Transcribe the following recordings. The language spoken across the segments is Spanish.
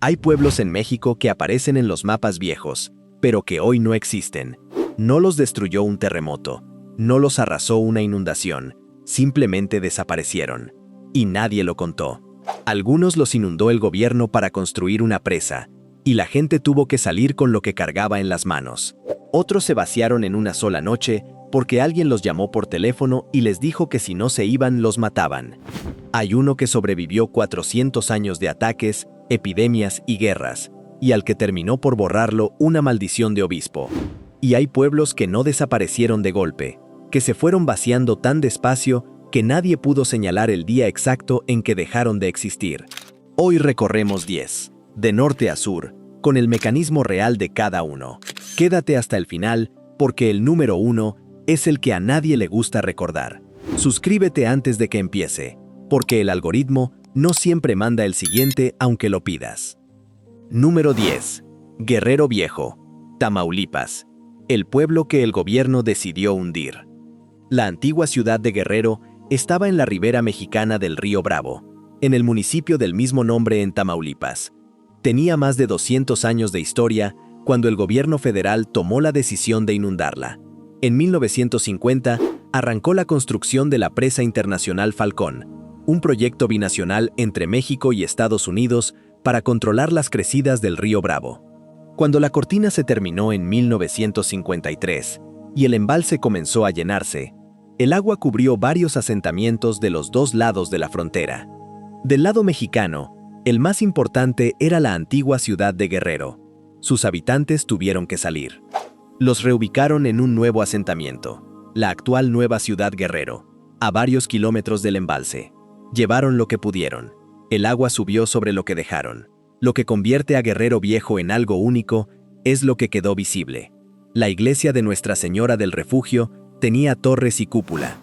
Hay pueblos en México que aparecen en los mapas viejos, pero que hoy no existen. No los destruyó un terremoto, no los arrasó una inundación, simplemente desaparecieron. Y nadie lo contó. Algunos los inundó el gobierno para construir una presa, y la gente tuvo que salir con lo que cargaba en las manos. Otros se vaciaron en una sola noche porque alguien los llamó por teléfono y les dijo que si no se iban los mataban. Hay uno que sobrevivió 400 años de ataques, epidemias y guerras, y al que terminó por borrarlo una maldición de obispo. Y hay pueblos que no desaparecieron de golpe, que se fueron vaciando tan despacio que nadie pudo señalar el día exacto en que dejaron de existir. Hoy recorremos 10, de norte a sur, con el mecanismo real de cada uno. Quédate hasta el final, porque el número 1 es el que a nadie le gusta recordar. Suscríbete antes de que empiece, porque el algoritmo no siempre manda el siguiente aunque lo pidas. Número 10. Guerrero Viejo, Tamaulipas, el pueblo que el gobierno decidió hundir. La antigua ciudad de Guerrero estaba en la ribera mexicana del río Bravo, en el municipio del mismo nombre en Tamaulipas. Tenía más de 200 años de historia cuando el gobierno federal tomó la decisión de inundarla. En 1950 arrancó la construcción de la Presa Internacional Falcón, un proyecto binacional entre México y Estados Unidos para controlar las crecidas del río Bravo. Cuando la cortina se terminó en 1953 y el embalse comenzó a llenarse, el agua cubrió varios asentamientos de los dos lados de la frontera. Del lado mexicano, el más importante era la antigua ciudad de Guerrero. Sus habitantes tuvieron que salir. Los reubicaron en un nuevo asentamiento, la actual Nueva Ciudad Guerrero, a varios kilómetros del embalse. Llevaron lo que pudieron. El agua subió sobre lo que dejaron. Lo que convierte a Guerrero Viejo en algo único es lo que quedó visible. La iglesia de Nuestra Señora del Refugio tenía torres y cúpula.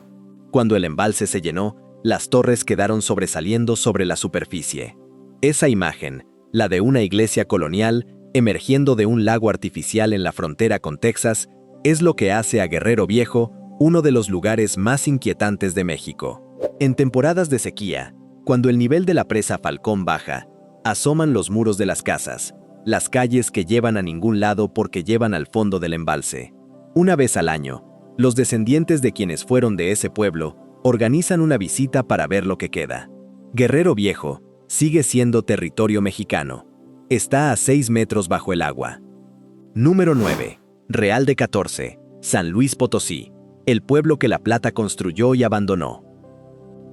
Cuando el embalse se llenó, las torres quedaron sobresaliendo sobre la superficie. Esa imagen, la de una iglesia colonial emergiendo de un lago artificial en la frontera con Texas, es lo que hace a Guerrero Viejo uno de los lugares más inquietantes de México. En temporadas de sequía, cuando el nivel de la presa Falcón baja, asoman los muros de las casas, las calles que llevan a ningún lado porque llevan al fondo del embalse. Una vez al año, los descendientes de quienes fueron de ese pueblo organizan una visita para ver lo que queda. Guerrero Viejo sigue siendo territorio mexicano. Está a 6 metros bajo el agua. Número 9. Real de 14, San Luis Potosí, el pueblo que La Plata construyó y abandonó.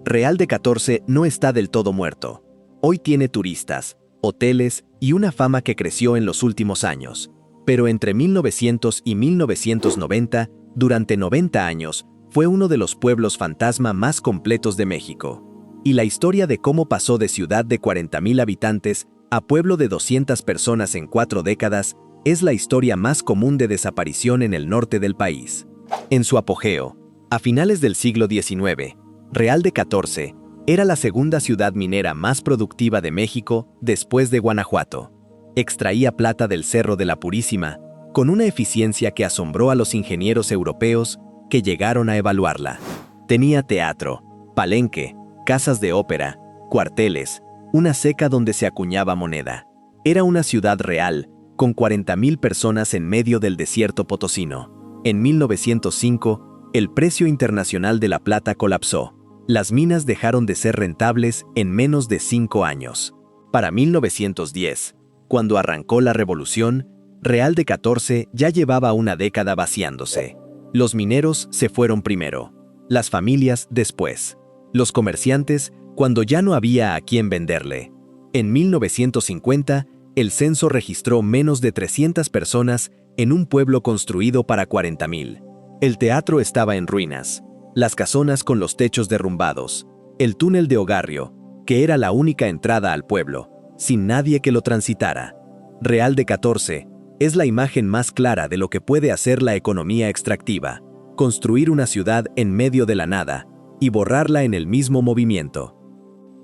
Real de 14 no está del todo muerto. Hoy tiene turistas, hoteles y una fama que creció en los últimos años. Pero entre 1900 y 1990, durante 90 años, fue uno de los pueblos fantasma más completos de México. Y la historia de cómo pasó de ciudad de 40,000 habitantes a pueblo de 200 personas en 4 décadas es la historia más común de desaparición en el norte del país. En su apogeo, a finales del siglo XIX, Real de 14 era la segunda ciudad minera más productiva de México después de Guanajuato. Extraía plata del Cerro de la Purísima con una eficiencia que asombró a los ingenieros europeos que llegaron a evaluarla. Tenía teatro, palenque, casas de ópera, cuarteles, una ceca donde se acuñaba moneda. Era una ciudad real, con 40,000 personas en medio del desierto potosino. En 1905, el precio internacional de la plata colapsó. Las minas dejaron de ser rentables en menos de 5 años. Para 1910, cuando arrancó la revolución, Real de 14 ya llevaba una década vaciándose. Los mineros se fueron primero, las familias después, los comerciantes cuando ya no había a quién venderle. En 1950, el censo registró menos de 300 personas en un pueblo construido para 40,000. El teatro estaba en ruinas, las casonas con los techos derrumbados, el túnel de Ogarrio, que era la única entrada al pueblo, sin nadie que lo transitara. Real de 14 es la imagen más clara de lo que puede hacer la economía extractiva, construir una ciudad en medio de la nada y borrarla en el mismo movimiento.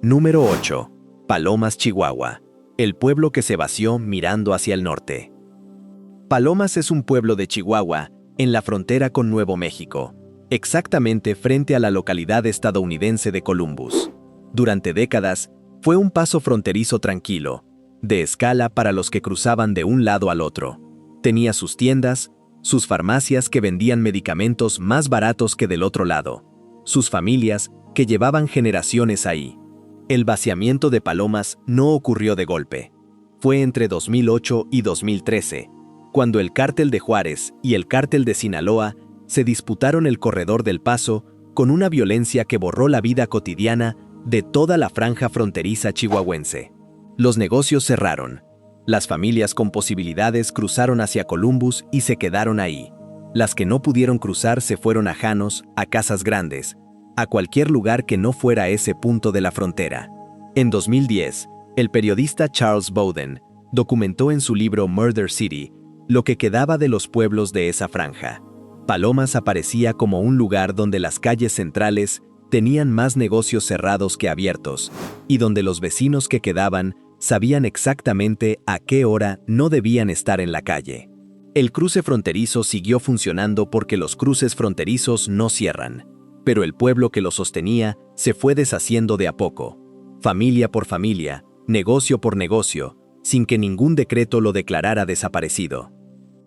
Número 8. Palomas, Chihuahua, el pueblo que se vació mirando hacia el norte. Palomas es un pueblo de Chihuahua, en la frontera con Nuevo México, exactamente frente a la localidad estadounidense de Columbus. Durante décadas, fue un paso fronterizo tranquilo, de escala para los que cruzaban de un lado al otro. Tenía sus tiendas, sus farmacias que vendían medicamentos más baratos que del otro lado, sus familias que llevaban generaciones ahí. El vaciamiento de Palomas no ocurrió de golpe. Fue entre 2008 y 2013, cuando el Cártel de Juárez y el Cártel de Sinaloa se disputaron el Corredor del Paso con una violencia que borró la vida cotidiana de toda la franja fronteriza chihuahuense. Los negocios cerraron. Las familias con posibilidades cruzaron hacia Columbus y se quedaron ahí. Las que no pudieron cruzar se fueron a Janos, a Casas Grandes, a cualquier lugar que no fuera ese punto de la frontera. En 2010, el periodista Charles Bowden documentó en su libro Murder City lo que quedaba de los pueblos de esa franja. Palomas aparecía como un lugar donde las calles centrales tenían más negocios cerrados que abiertos, y donde los vecinos que quedaban sabían exactamente a qué hora no debían estar en la calle. El cruce fronterizo siguió funcionando porque los cruces fronterizos no cierran, pero el pueblo que lo sostenía se fue deshaciendo de a poco, familia por familia, negocio por negocio, sin que ningún decreto lo declarara desaparecido.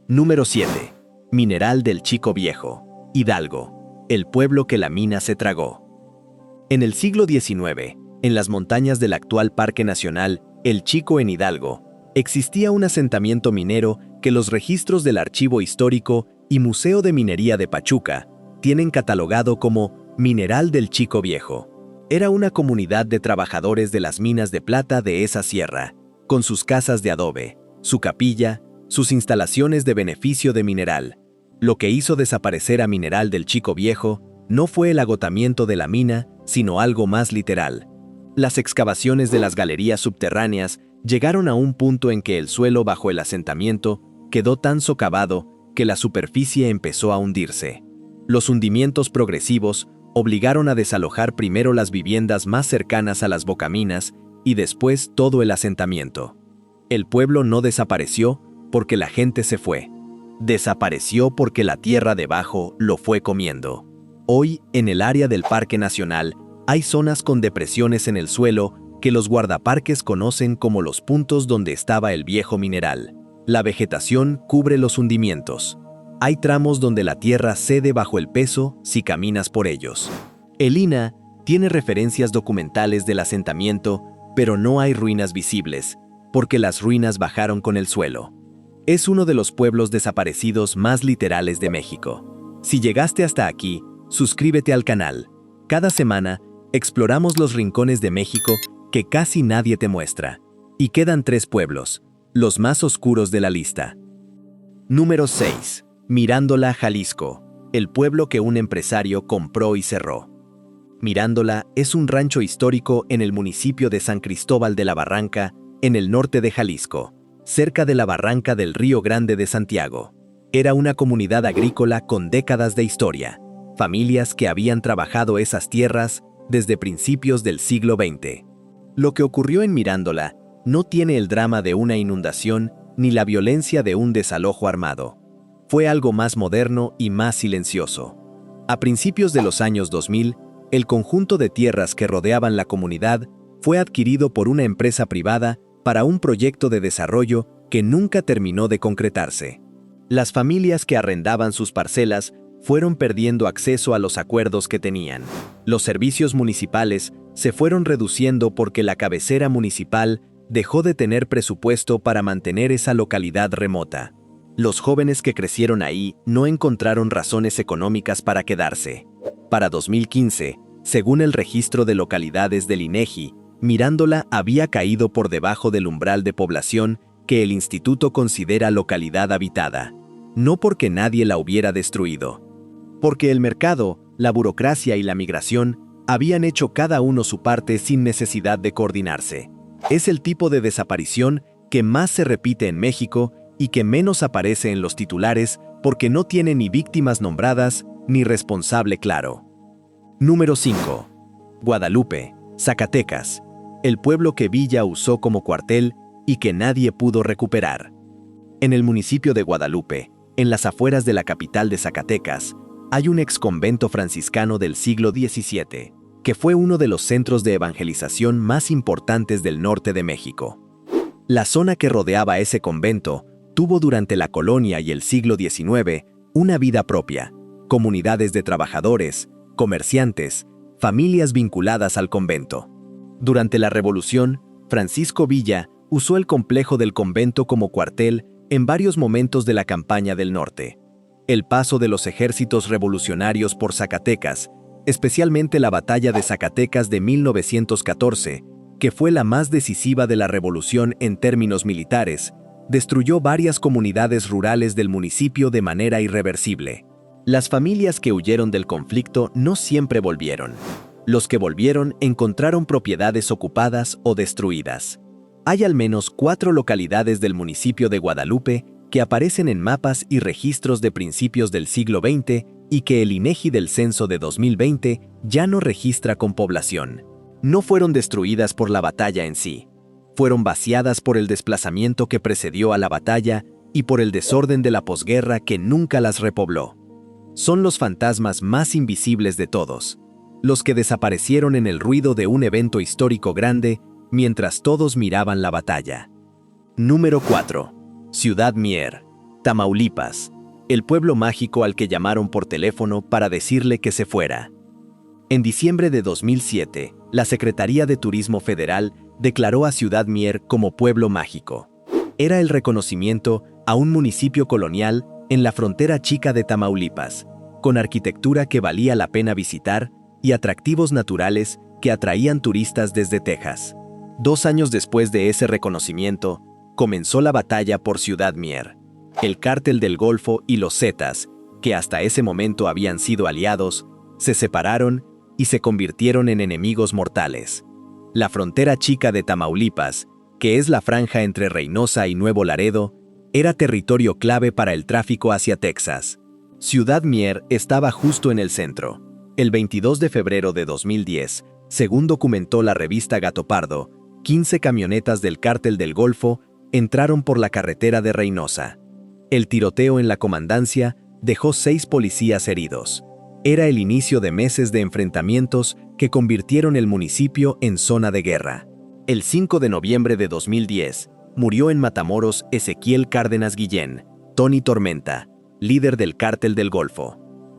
Número 7. Mineral del Chico Viejo, Hidalgo, el pueblo que la mina se tragó. En el siglo XIX, en las montañas del actual Parque Nacional El Chico en Hidalgo, existía un asentamiento minero que los registros del Archivo Histórico y Museo de Minería de Pachuca tienen catalogado como Mineral del Chico Viejo. Era una comunidad de trabajadores de las minas de plata de esa sierra, con sus casas de adobe, su capilla, sus instalaciones de beneficio de mineral. Lo que hizo desaparecer a Mineral del Chico Viejo no fue el agotamiento de la mina, sino algo más literal. Las excavaciones de las galerías subterráneas llegaron a un punto en que el suelo bajo el asentamiento quedó tan socavado que la superficie empezó a hundirse. Los hundimientos progresivos obligaron a desalojar primero las viviendas más cercanas a las bocaminas y después todo el asentamiento. El pueblo no desapareció porque la gente se fue. Desapareció porque la tierra debajo lo fue comiendo. Hoy, en el área del Parque Nacional, hay zonas con depresiones en el suelo que los guardaparques conocen como los puntos donde estaba el viejo mineral. La vegetación cubre los hundimientos. Hay tramos donde la tierra cede bajo el peso si caminas por ellos. El INAH tiene referencias documentales del asentamiento, pero no hay ruinas visibles, porque las ruinas bajaron con el suelo. Es uno de los pueblos desaparecidos más literales de México. Si llegaste hasta aquí, suscríbete al canal. Cada semana, exploramos los rincones de México que casi nadie te muestra. Y quedan 3 pueblos, los más oscuros de la lista. Número 6. Mirándola, Jalisco, el pueblo que un empresario compró y cerró. Mirándola es un rancho histórico en el municipio de San Cristóbal de la Barranca, en el norte de Jalisco, cerca de la barranca del Río Grande de Santiago. Era una comunidad agrícola con décadas de historia, familias que habían trabajado esas tierras desde principios del siglo XX. Lo que ocurrió en Mirándola no tiene el drama de una inundación ni la violencia de un desalojo armado. Fue algo más moderno y más silencioso. A principios de los años 2000, el conjunto de tierras que rodeaban la comunidad fue adquirido por una empresa privada para un proyecto de desarrollo que nunca terminó de concretarse. Las familias que arrendaban sus parcelas fueron perdiendo acceso a los acuerdos que tenían. Los servicios municipales se fueron reduciendo porque la cabecera municipal dejó de tener presupuesto para mantener esa localidad remota. Los jóvenes que crecieron ahí no encontraron razones económicas para quedarse. Para 2015, según el registro de localidades del INEGI, Mirándola había caído por debajo del umbral de población que el instituto considera localidad habitada. No porque nadie la hubiera destruido. Porque el mercado, la burocracia y la migración habían hecho cada uno su parte sin necesidad de coordinarse. Es el tipo de desaparición que más se repite en México y que menos aparece en los titulares porque no tiene ni víctimas nombradas ni responsable claro. Número 5. Guadalupe, Zacatecas, el pueblo que Villa usó como cuartel y que nadie pudo recuperar. En el municipio de Guadalupe, en las afueras de la capital de Zacatecas, hay un exconvento franciscano del siglo XVII, que fue uno de los centros de evangelización más importantes del norte de México. La zona que rodeaba ese convento tuvo durante la colonia y el siglo XIX una vida propia, comunidades de trabajadores, comerciantes, familias vinculadas al convento. Durante la Revolución, Francisco Villa usó el complejo del convento como cuartel en varios momentos de la campaña del norte. El paso de los ejércitos revolucionarios por Zacatecas, especialmente la batalla de Zacatecas de 1914, que fue la más decisiva de la revolución en términos militares, destruyó varias comunidades rurales del municipio de manera irreversible. Las familias que huyeron del conflicto no siempre volvieron. Los que volvieron encontraron propiedades ocupadas o destruidas. Hay al menos 4 localidades del municipio de Guadalupe que aparecen en mapas y registros de principios del siglo XX y que el INEGI del censo de 2020 ya no registra con población. No fueron destruidas por la batalla en sí. Fueron vaciadas por el desplazamiento que precedió a la batalla y por el desorden de la posguerra que nunca las repobló. Son los fantasmas más invisibles de todos, los que desaparecieron en el ruido de un evento histórico grande mientras todos miraban la batalla. Número 4. Ciudad Mier, Tamaulipas, el pueblo mágico al que llamaron por teléfono para decirle que se fuera. En diciembre de 2007, la Secretaría de Turismo Federal declaró a Ciudad Mier como pueblo mágico. Era el reconocimiento a un municipio colonial en la frontera chica de Tamaulipas, con arquitectura que valía la pena visitar y atractivos naturales que atraían turistas desde Texas. 2 años después de ese reconocimiento, comenzó la batalla por Ciudad Mier. El Cártel del Golfo y los Zetas, que hasta ese momento habían sido aliados, se separaron y se convirtieron en enemigos mortales. La frontera chica de Tamaulipas, que es la franja entre Reynosa y Nuevo Laredo, era territorio clave para el tráfico hacia Texas. Ciudad Mier estaba justo en el centro. El 22 de febrero de 2010, según documentó la revista Gato Pardo, 15 camionetas del Cártel del Golfo entraron por la carretera de Reynosa. El tiroteo en la comandancia dejó 6 policías heridos. Era el inicio de meses de enfrentamientos que convirtieron el municipio en zona de guerra. El 5 de noviembre de 2010, murió en Matamoros Ezequiel Cárdenas Guillén, Tony Tormenta, líder del Cártel del Golfo.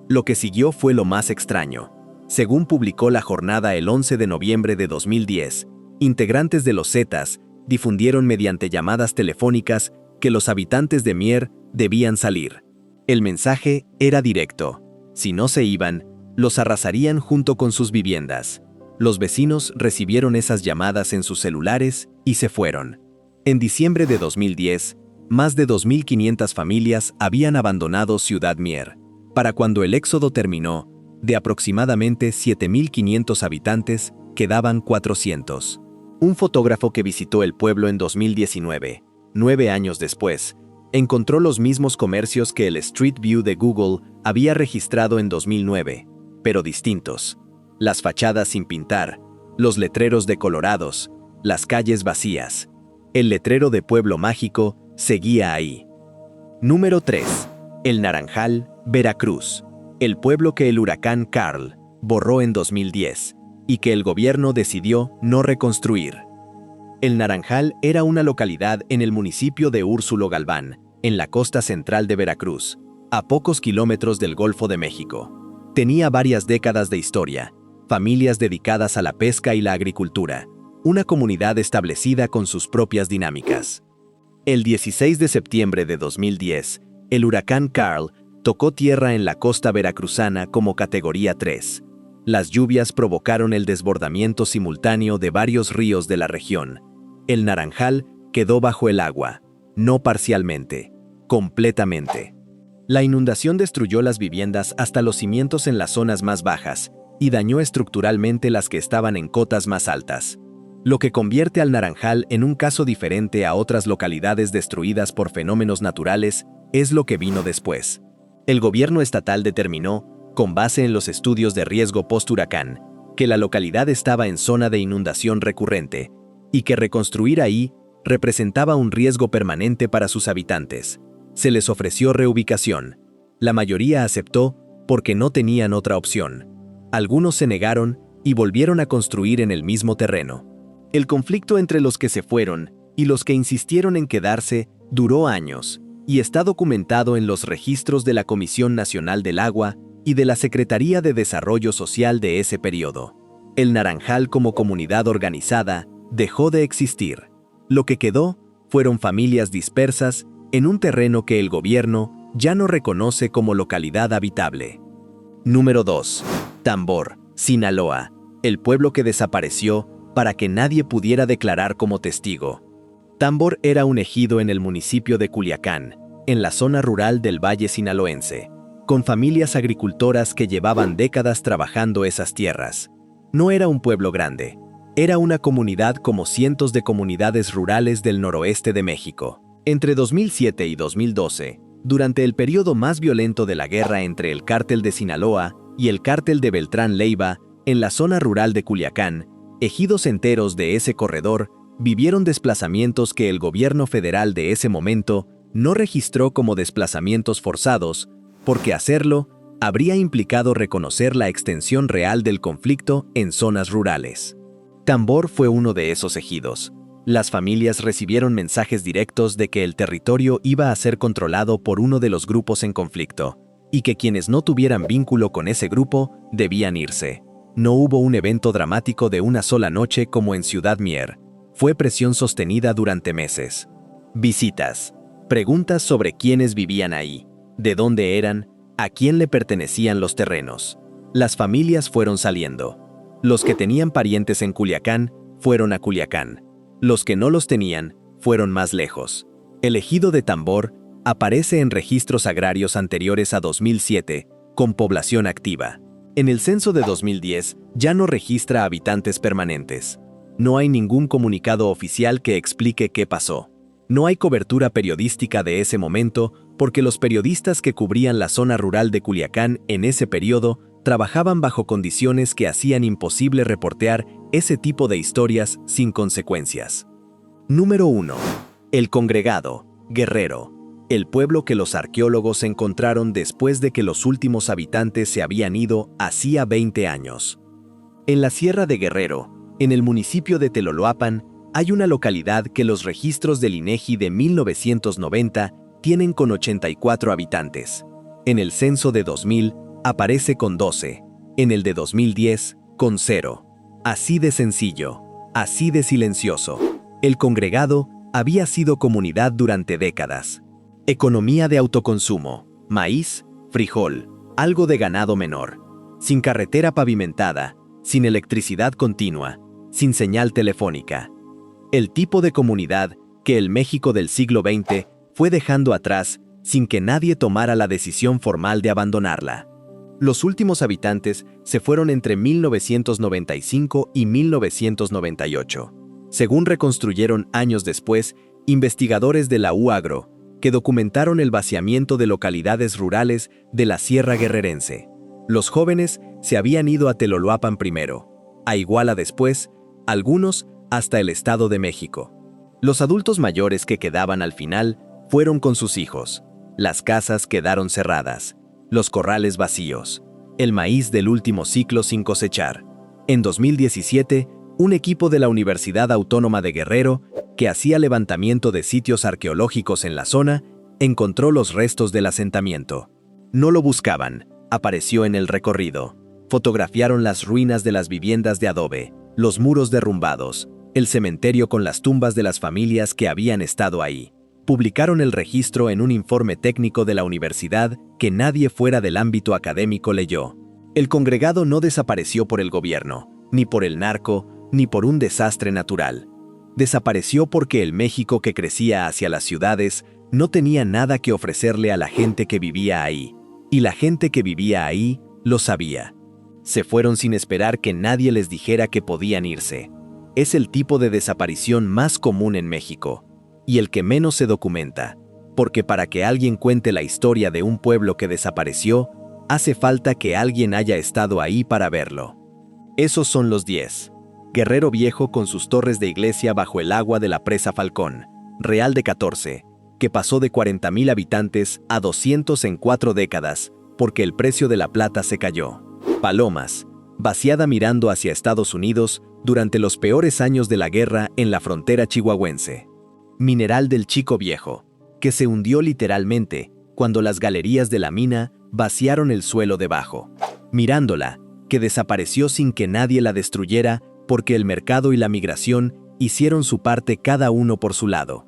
Lo que siguió fue lo más extraño. Según publicó La Jornada el 11 de noviembre de 2010, integrantes de los Zetas difundieron mediante llamadas telefónicas que los habitantes de Mier debían salir. El mensaje era directo. Si no se iban, los arrasarían junto con sus viviendas. Los vecinos recibieron esas llamadas en sus celulares y se fueron. En diciembre de 2010, más de 2.500 familias habían abandonado Ciudad Mier. Para cuando el éxodo terminó, de aproximadamente 7.500 habitantes, quedaban 400. Un fotógrafo que visitó el pueblo en 2019, 9 años después, encontró los mismos comercios que el Street View de Google había registrado en 2009, pero distintos. Las fachadas sin pintar, los letreros decolorados, las calles vacías. El letrero de Pueblo Mágico seguía ahí. Número 3. El Naranjal, Veracruz. El pueblo que el huracán Karl borró en 2010 y que el gobierno decidió no reconstruir. El Naranjal era una localidad en el municipio de Úrsulo Galván, en la costa central de Veracruz, a pocos kilómetros del Golfo de México. Tenía varias décadas de historia, familias dedicadas a la pesca y la agricultura, una comunidad establecida con sus propias dinámicas. El 16 de septiembre de 2010, el huracán Karl tocó tierra en la costa veracruzana como categoría 3. Las lluvias provocaron el desbordamiento simultáneo de varios ríos de la región. El Naranjal quedó bajo el agua, no parcialmente, completamente. La inundación destruyó las viviendas hasta los cimientos en las zonas más bajas y dañó estructuralmente las que estaban en cotas más altas, lo que convierte al Naranjal en un caso diferente a otras localidades destruidas por fenómenos naturales. Es lo que vino después. El gobierno estatal determinó, con base en los estudios de riesgo post-huracán, que la localidad estaba en zona de inundación recurrente y que reconstruir ahí representaba un riesgo permanente para sus habitantes. Se les ofreció reubicación. La mayoría aceptó porque no tenían otra opción. Algunos se negaron y volvieron a construir en el mismo terreno. El conflicto entre los que se fueron y los que insistieron en quedarse duró años, y está documentado en los registros de la Comisión Nacional del Agua y de la Secretaría de Desarrollo Social de ese periodo. El Naranjal como comunidad organizada dejó de existir. Lo que quedó fueron familias dispersas en un terreno que el gobierno ya no reconoce como localidad habitable. Número 2. Tambor, Sinaloa, el pueblo que desapareció para que nadie pudiera declarar como testigo. Tambor era un ejido en el municipio de Culiacán, en la zona rural del Valle Sinaloense, con familias agricultoras que llevaban décadas trabajando esas tierras. No era un pueblo grande, era una comunidad como cientos de comunidades rurales del noroeste de México. Entre 2007 y 2012, durante el periodo más violento de la guerra entre el cártel de Sinaloa y el cártel de Beltrán Leiva, en la zona rural de Culiacán, ejidos enteros de ese corredor vivieron desplazamientos que el gobierno federal de ese momento no registró como desplazamientos forzados, porque hacerlo habría implicado reconocer la extensión real del conflicto en zonas rurales. Tambor fue uno de esos ejidos. Las familias recibieron mensajes directos de que el territorio iba a ser controlado por uno de los grupos en conflicto, y que quienes no tuvieran vínculo con ese grupo debían irse. No hubo un evento dramático de una sola noche como en Ciudad Mier. Fue presión sostenida durante meses. Visitas. Preguntas sobre quiénes vivían ahí, de dónde eran, a quién le pertenecían los terrenos. Las familias fueron saliendo. Los que tenían parientes en Culiacán fueron a Culiacán. Los que no los tenían fueron más lejos. El ejido de Tambor aparece en registros agrarios anteriores a 2007, con población activa. En el censo de 2010 ya no registra habitantes permanentes. No hay ningún comunicado oficial que explique qué pasó. No hay cobertura periodística de ese momento porque los periodistas que cubrían la zona rural de Culiacán en ese periodo trabajaban bajo condiciones que hacían imposible reportear ese tipo de historias sin consecuencias. Número 1. El Congregado, Guerrero, el pueblo que los arqueólogos encontraron después de que los últimos habitantes se habían ido hacía 20 años. En la Sierra de Guerrero, en el municipio de Teloloapan, hay una localidad que los registros del INEGI de 1990 tienen con 84 habitantes. En el censo de 2000 aparece con 12, en el de 2010 con 0. Así de sencillo, así de silencioso. El Congregado había sido comunidad durante décadas. Economía de autoconsumo, maíz, frijol, algo de ganado menor. Sin carretera pavimentada, sin electricidad continua, sin señal telefónica. El tipo de comunidad que el México del siglo XX fue dejando atrás sin que nadie tomara la decisión formal de abandonarla. Los últimos habitantes se fueron entre 1995 y 1998. Según reconstruyeron años después, investigadores de la UAGRO, que documentaron el vaciamiento de localidades rurales de la Sierra Guerrerense. Los jóvenes se habían ido a Teloloapan primero, a Iguala después, algunos hasta el Estado de México. Los adultos mayores que quedaban al final fueron con sus hijos. Las casas quedaron cerradas, los corrales vacíos, el maíz del último ciclo sin cosechar. En 2017, un equipo de la Universidad Autónoma de Guerrero, que hacía levantamiento de sitios arqueológicos en la zona, encontró los restos del asentamiento. No lo buscaban, apareció en el recorrido. Fotografiaron las ruinas de las viviendas de adobe, los muros derrumbados, el cementerio con las tumbas de las familias que habían estado ahí. Publicaron el registro en un informe técnico de la universidad que nadie fuera del ámbito académico leyó. El Congregado no desapareció por el gobierno, ni por el narco, ni por un desastre natural. Desapareció porque el México que crecía hacia las ciudades no tenía nada que ofrecerle a la gente que vivía ahí. Y la gente que vivía ahí lo sabía. Se fueron sin esperar que nadie les dijera que podían irse. Es el tipo de desaparición más común en México, y el que menos se documenta, porque para que alguien cuente la historia de un pueblo que desapareció, hace falta que alguien haya estado ahí para verlo. Esos son los 10. Guerrero Viejo con sus torres de iglesia bajo el agua de la presa Falcón, Real de 14, que pasó de 40,000 habitantes a 200 en 4 décadas, porque el precio de la plata se cayó. Palomas, vaciada mirando hacia Estados Unidos durante los peores años de la guerra en la frontera chihuahuense. Mineral del Chico Viejo, que se hundió literalmente cuando las galerías de la mina vaciaron el suelo debajo. Mirándola, que desapareció sin que nadie la destruyera porque el mercado y la migración hicieron su parte cada uno por su lado.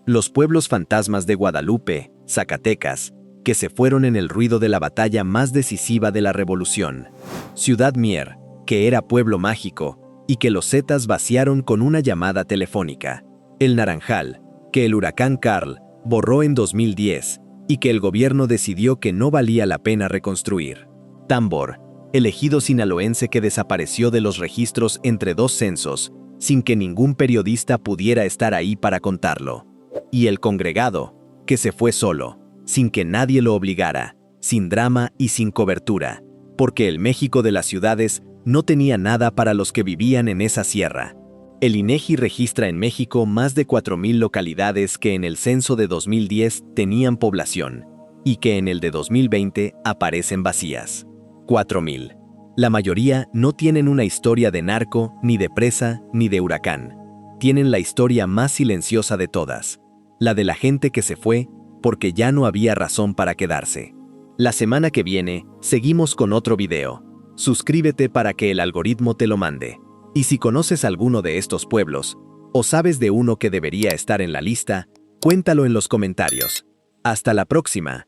Los pueblos fantasmas de Guadalupe, Zacatecas, que se fueron en el ruido de la batalla más decisiva de la revolución. Ciudad Mier, que era pueblo mágico, y que los zetas vaciaron con una llamada telefónica. El Naranjal, que el huracán Karl borró en 2010, y que el gobierno decidió que no valía la pena reconstruir. Tambor, el ejido sinaloense que desapareció de los registros entre dos censos, sin que ningún periodista pudiera estar ahí para contarlo. Y el Congregado, que se fue solo, sin que nadie lo obligara, sin drama y sin cobertura, porque el México de las ciudades no tenía nada para los que vivían en esa sierra. El INEGI registra en México más de 4,000 localidades que en el censo de 2010 tenían población, y que en el de 2020 aparecen vacías. 4,000. La mayoría no tienen una historia de narco, ni de presa, ni de huracán. Tienen la historia más silenciosa de todas, la de la gente que se fue porque ya no había razón para quedarse. La semana que viene, seguimos con otro video. Suscríbete para que el algoritmo te lo mande. Y si conoces alguno de estos pueblos, o sabes de uno que debería estar en la lista, cuéntalo en los comentarios. Hasta la próxima.